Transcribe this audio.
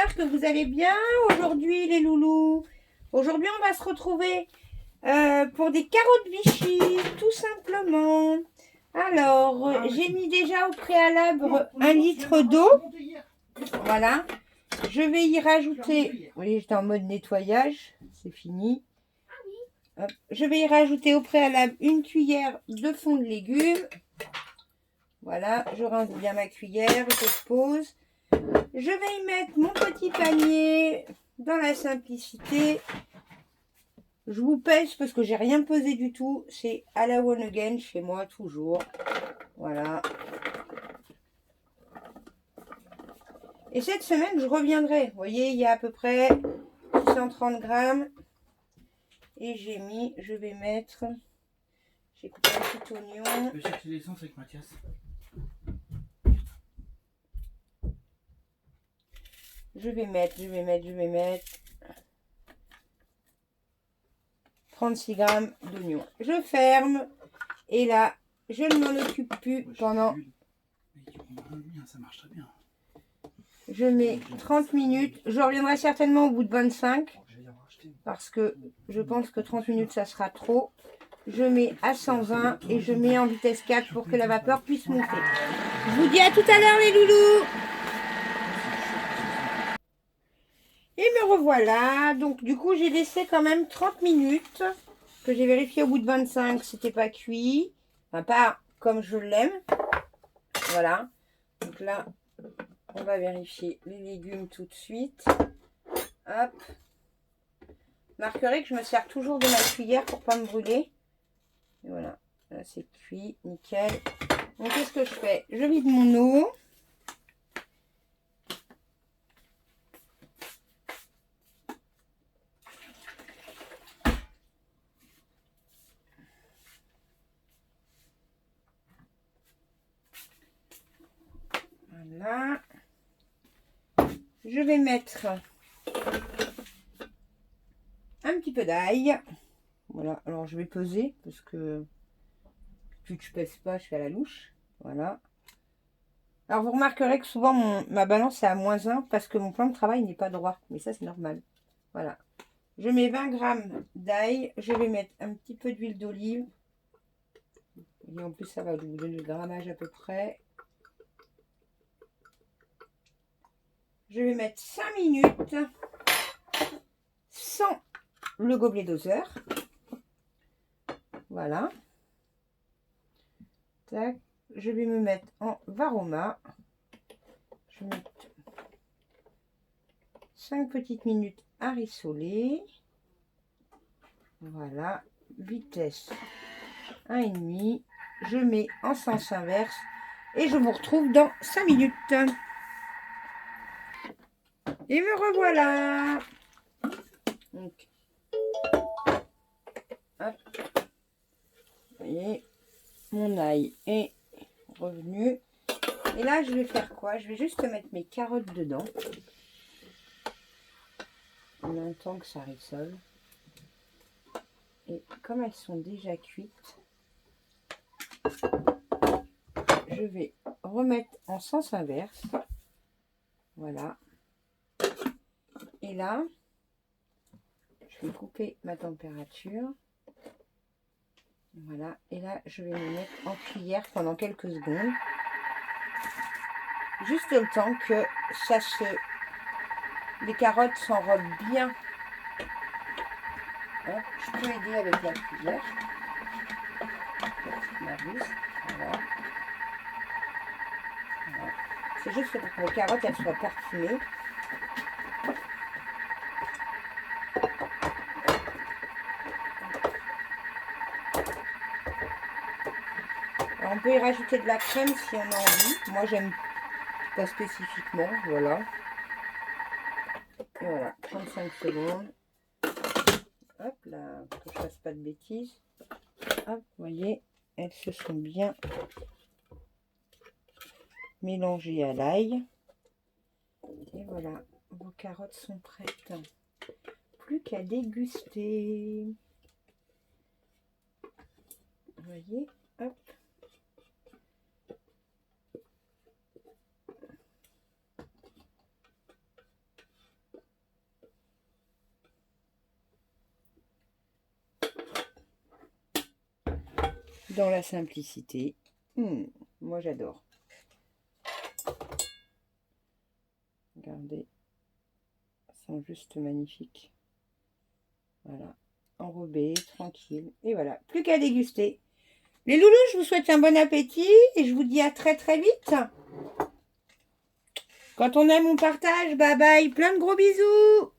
j'espère que vous allez bien aujourd'hui les loulous. Aujourd'hui on va se retrouver pour des carottes Vichy, tout simplement. Alors, j'ai mis déjà au préalable 1 litre d'eau. Voilà. Je vais y rajouter, vous voyez j'étais en mode nettoyage, c'est fini. Hop. Je vais y rajouter au préalable 1 cuillère de fond de légumes. Voilà, je rince bien ma cuillère, je pose. Je vais y mettre mon petit panier dans la simplicité. Je vous pèse parce que j'ai rien pesé du tout. C'est à la one again chez moi toujours. Voilà. Et cette semaine, je reviendrai. Vous voyez, il y a à peu près 630 grammes. Et j'ai mis, je vais mettre, j'ai coupé un petit oignon. Je vais chercher l'essence avec Mathias. Je vais mettre 36 grammes d'oignon. Je ferme. Et là, je ne m'en occupe plus pendant... Ça marche très bien. Je mets 30 minutes. Je reviendrai certainement au bout de 25. Parce que je pense que 30 minutes, ça sera trop. Je mets à 120 et je mets en vitesse 4 pour que la vapeur puisse monter. Je vous dis à tout à l'heure les loulous. Et me revoilà. Donc du coup, j'ai laissé quand même 30 minutes. Que j'ai vérifié au bout de 25, c'était pas cuit. Enfin, pas comme je l'aime. Voilà. Donc là, on va vérifier les légumes tout de suite. Hop. Marquerez que je me sers toujours de ma cuillère pour pas me brûler. Et voilà. Là, c'est cuit. Nickel. Donc, qu'est-ce que je fais? Je vide mon eau. Voilà. Je vais mettre un petit peu d'ail. Voilà. Alors, je vais peser parce que vu que je pèse pas, je fais à la louche. Voilà. Alors, vous remarquerez que souvent, ma balance est à -1 parce que mon plan de travail n'est pas droit. Mais ça, c'est normal. Voilà. Je mets 20 grammes d'ail. Je vais mettre un petit peu d'huile d'olive. Et en plus, ça va vous donner le grammage à peu près. Je vais mettre 5 minutes sans le gobelet doseur. Voilà. Tac. Je vais me mettre en Varoma. Je vais mettre 5 petites minutes à rissoler. Voilà. Vitesse 1,5. Je mets en sens inverse. Et je vous retrouve dans 5 minutes. Et me revoilà. Donc, hop. Vous voyez, mon ail est revenu. Et là, je vais faire quoi? Je vais juste mettre mes carottes dedans. En même temps que ça rissole. Et comme elles sont déjà cuites, je vais remettre en sens inverse. Voilà. Et là, je vais couper ma température. Voilà. Et là, je vais me mettre en cuillère pendant quelques secondes. Juste le temps que les carottes s'enrobent bien. Hop, je peux aider avec la cuillère. Voilà. Voilà. C'est juste pour que les carottes elles soient parfumées. Alors, on peut y rajouter de la crème si on a envie. Moi, j'aime pas spécifiquement. Voilà. Et voilà, 35 secondes. Hop là, que je fasse pas de bêtises. Hop, vous voyez, elles se sont bien mélangées à l'ail. Et voilà, vos carottes sont prêtes. Plus qu'à déguster. Vous voyez, hop. dans la simplicité. Moi, j'adore. Regardez. Elles sont juste magnifiques. Voilà. Enrobées, tranquille. Et voilà. Plus qu'à déguster. Les loulous, je vous souhaite un bon appétit et je vous dis à très très vite. Quand on aime, on partage. Bye bye. Plein de gros bisous.